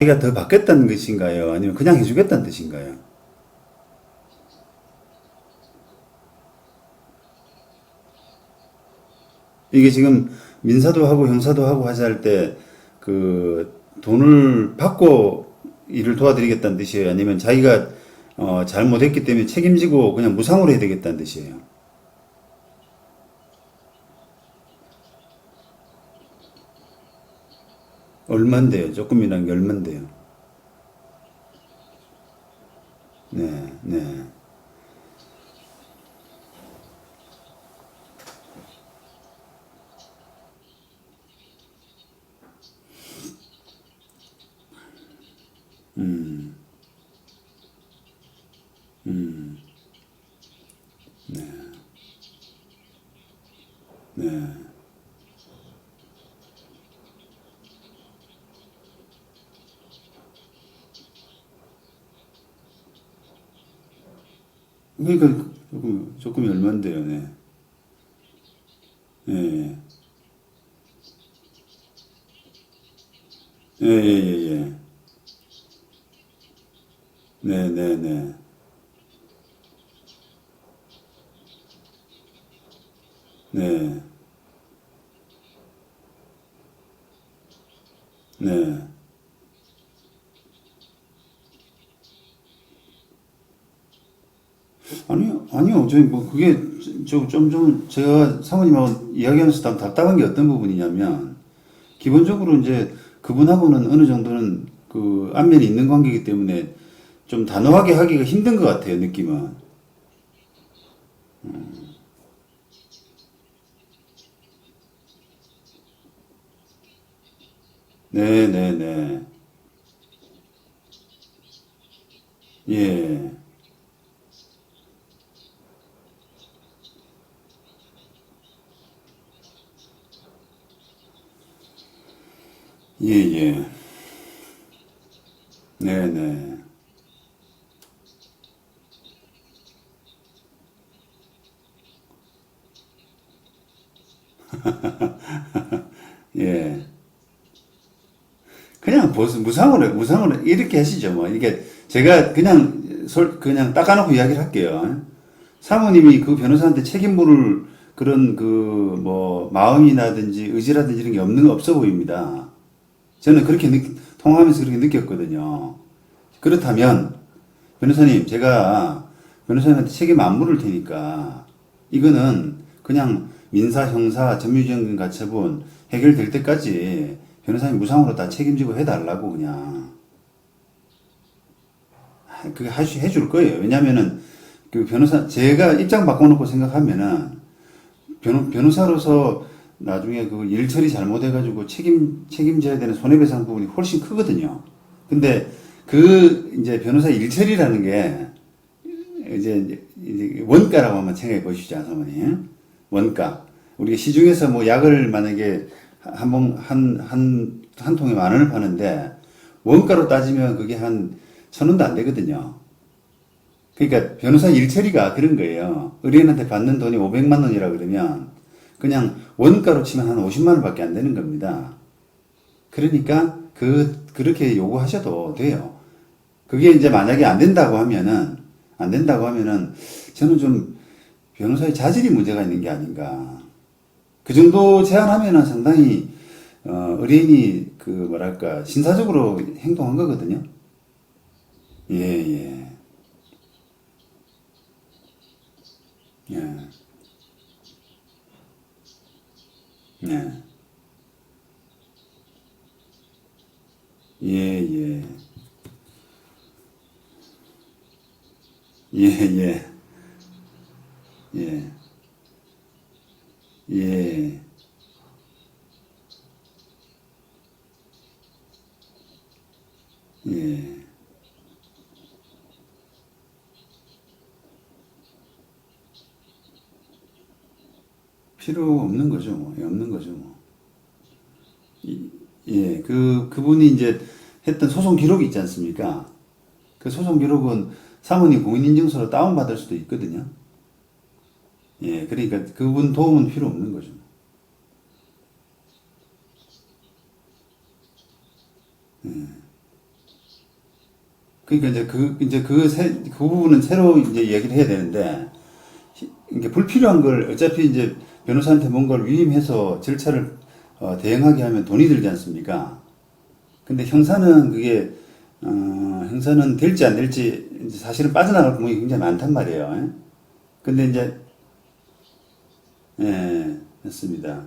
자기가 더 받겠다는 것인가요? 아니면 그냥 해주겠다는 뜻인가요? 이게 지금 민사도 하고 형사도 하고 하자 할 때 그 돈을 받고 일을 도와드리겠다는 뜻이에요? 아니면 자기가 잘못했기 때문에 책임지고 그냥 무상으로 해야 되겠다는 뜻이에요? 얼만데요? 조금이란 게 얼만데요? 네, 네. 네. 그러니까 조금이 얼만데요? 네. 예, 예, 예, 예, 예. 네, 네, 네. 네, 네. 아니요, 아니요. 저희 뭐 그게 좀 제가 사모님하고 이야기하면서 답답한 게 어떤 부분이냐면 기본적으로 이제 그분하고는 어느 정도는 그 안면이 있는 관계이기 때문에 좀 단호하게 하기가 힘든 것 같아요, 느낌은. 네, 네, 네. 예, 예, 예. 네, 네. 예. 그냥 무상으로 이렇게 하시죠. 뭐 이게 제가 그냥 닦아놓고 이야기를 할게요. 사모님이 그 변호사한테 책임 물을 그런 그 뭐 마음이라든지 의지라든지 이런 게 없어 보입니다. 저는 통화하면서 그렇게 느꼈거든요. 그렇다면 변호사님, 제가 변호사님한테 책임 안 물을 테니까 이거는 그냥 민사, 형사, 점유지원금 가처분 해결될 때까지 변호사님 무상으로 다 책임지고 해달라고 그냥 그게 해줄 거예요. 왜냐면은 그 제가 입장 바꿔놓고 생각하면은 변호사로서 나중에 그 일 처리 잘못해가지고 책임져야 되는 손해배상 부분이 훨씬 크거든요. 근데 이제 변호사 일 처리라는 게 이제 원가라고 한번 생각해 보시죠, 사모님. 원가. 우리가 시중에서 뭐 약을 만약에 한 통에 10,000원을 파는데 원가로 따지면 그게 한 1,000원도 안 되거든요. 그러니까 변호사 일처리가 그런 거예요. 의뢰인한테 받는 돈이 500만 원이라 그러면 그냥 원가로 치면 한 50만 원밖에 안 되는 겁니다. 그러니까 그렇게 요구하셔도 돼요. 그게 이제 만약에 안 된다고 하면은 저는 좀 변호사의 자질이 문제가 있는 게 아닌가. 그 정도 제한하면은 상당히 의뢰인이 그 뭐랄까 신사적으로 행동한 거거든요. 예, 예, 예, 예, 예, 예, 예, 예, 예, 예, 예. 필요 없는 거죠, 뭐. 예, 없는 거죠, 뭐. 예, 그분이 이제 했던 소송 기록이 있지 않습니까? 그 소송 기록은 사모님 공인인증서로 다운받을 수도 있거든요. 예, 그러니까 그분 도움은 필요 없는 거죠. 그러니까 이제 그 부분은 새로 이제 얘기를 해야 되는데, 이게 불필요한 걸 어차피 이제 변호사한테 뭔가를 위임해서 절차를 대행하게 하면 돈이 들지 않습니까? 근데 형사는 될지 안 될지 이제 사실은 빠져나갈 구멍이 굉장히 많단 말이에요. 예? 근데 이제, 예, 맞습니다.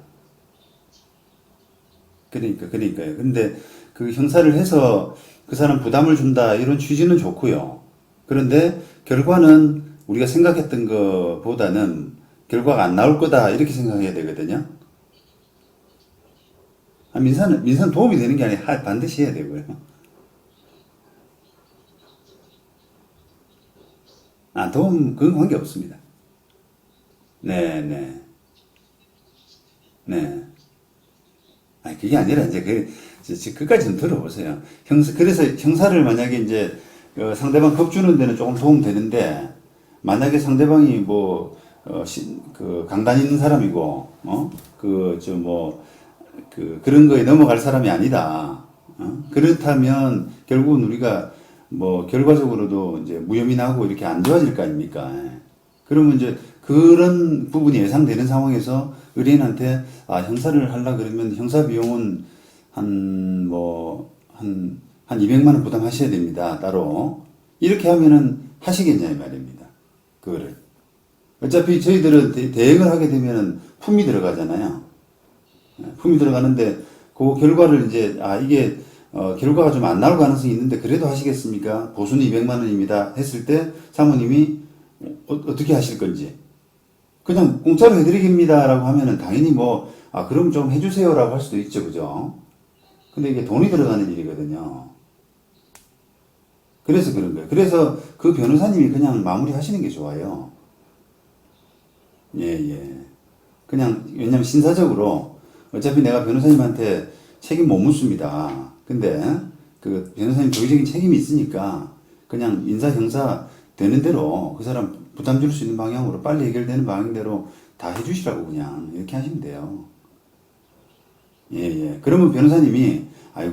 그러니까요. 근데 그 형사를 해서 그 사람 부담을 준다 이런 취지는 좋고요. 그런데 결과는 우리가 생각했던 것보다는 결과가 안 나올 거다 이렇게 생각해야 되거든요. 민사는 도움이 되는 게 아니라 반드시 해야 되고요. 그건 관계 없습니다. 네, 네, 네. 그게 아니라 이제 끝까지 좀 들어보세요. 그래서 형사를 만약에 이제 상대방 겁주는 데는 조금 도움 되는데, 만약에 상대방이 뭐, 강단 있는 사람이고, 그런 거에 넘어갈 사람이 아니다. 그렇다면 결국은 우리가 뭐 결과적으로도 이제 무혐의 나고 이렇게 안 좋아질 거 아닙니까? 그러면 이제 그런 부분이 예상되는 상황에서 의뢰인한테 형사를 하려 그러면 형사 비용은 한 200만 원 부담하셔야 됩니다. 따로. 이렇게 하면은 하시겠냐 이 말입니다. 그거를. 어차피 저희들은 대행을 하게 되면은 품이 들어가잖아요. 품이 들어가는데 그 결과를 이제 이게 결과가 좀 안 나올 가능성이 있는데 그래도 하시겠습니까? 보수는 200만 원입니다. 했을 때 사모님이 어떻게 하실 건지 그냥 공짜로 해드리겠습니다라고 하면은 당연히 그럼 좀 해주세요라고 할 수도 있죠, 그죠? 근데 이게 돈이 들어가는 일이거든요. 그래서 그런 거예요. 그래서 그 변호사님이 그냥 마무리 하시는 게 좋아요. 예, 예. 왜냐면 신사적으로 어차피 내가 변호사님한테 책임 못 묻습니다. 근데 그 변호사님 도의적인 책임이 있으니까 그냥 인사, 형사 되는 대로 그 사람 부담 줄 수 있는 방향으로 빨리 해결되는 방향대로 다 해주시라고 그냥 이렇게 하시면 돼요. 예, 예. 그러면 변호사님이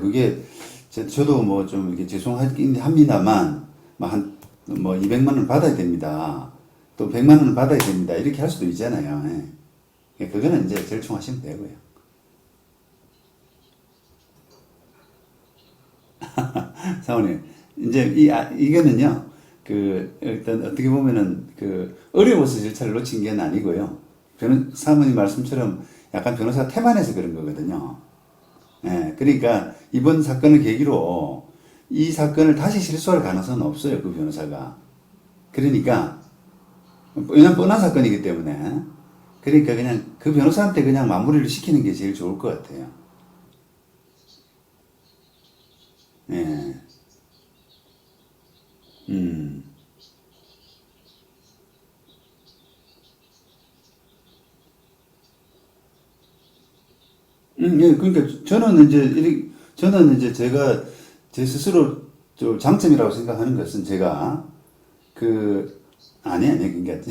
그게 저도 뭐 좀 이렇게 죄송하긴 합니다만 뭐 200만 원 받아야 됩니다. 또 100만 원을 받아야 됩니다. 이렇게 할 수도 있잖아요. 예. 그거는 이제 절충하시면 되고요. 사모님, 이제 이거는요, 일단 어떻게 보면은 어려워서 절차를 놓친 게 아니고요. 사모님 말씀처럼 약간 변호사가 태만해서 그런 거거든요. 예, 그러니까 이번 사건을 계기로 이 사건을 다시 실수할 가능성은 없어요, 그 변호사가. 그러니까, 왜냐면 뻔한 사건이기 때문에. 그러니까 그냥 그 변호사한테 그냥 마무리를 시키는 게 제일 좋을 것 같아요. 예. 음. 예, 그러니까 저는 이제 제가 제 스스로 좀 장점이라고 생각하는 것은 제가 그 아니 그러니까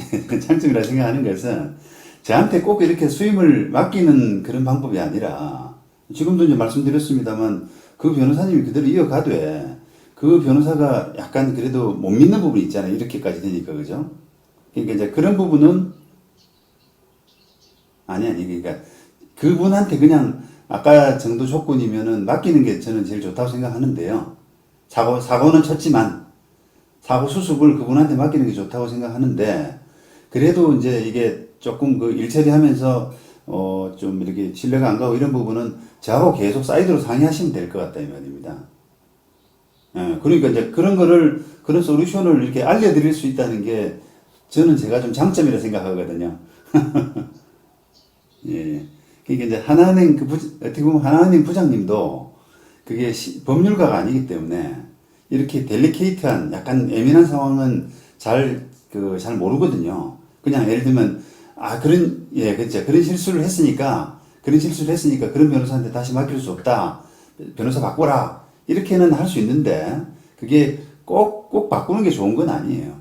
장점이라고 생각하는 것은 저한테 꼭 이렇게 수임을 맡기는 그런 방법이 아니라 지금도 이제 말씀드렸습니다만 그 변호사님이 그대로 이어가되 그 변호사가 약간 그래도 못 믿는 부분이 있잖아요. 이렇게까지 되니까 그죠? 그러니까 이제 그런 부분은 그러니까 그분한테 그냥 아까 정도 조건이면은 맡기는 게 저는 제일 좋다고 생각하는데요. 사고는 쳤지만 사고 수습을 그분한테 맡기는 게 좋다고 생각하는데 그래도 이제 이게 조금 그 일 처리하면서 좀 이렇게 신뢰가 안 가고 이런 부분은 저하고 계속 사이드로 상의하시면 될 것 같다 이 말입니다. 예, 그러니까 이제 그런 솔루션을 이렇게 알려드릴 수 있다는 게 저는 제가 좀 장점이라 생각하거든요. 예. 그러니까 이제 어떻게 보면 하나은행 부장님도 그게 법률가가 아니기 때문에 이렇게 델리케이트한 약간 예민한 상황은 잘 모르거든요. 그냥 예를 들면, 그렇죠. 그런 실수를 했으니까 그런 변호사한테 다시 맡길 수 없다. 변호사 바꿔라. 이렇게는 할 수 있는데, 그게 꼭 바꾸는 게 좋은 건 아니에요.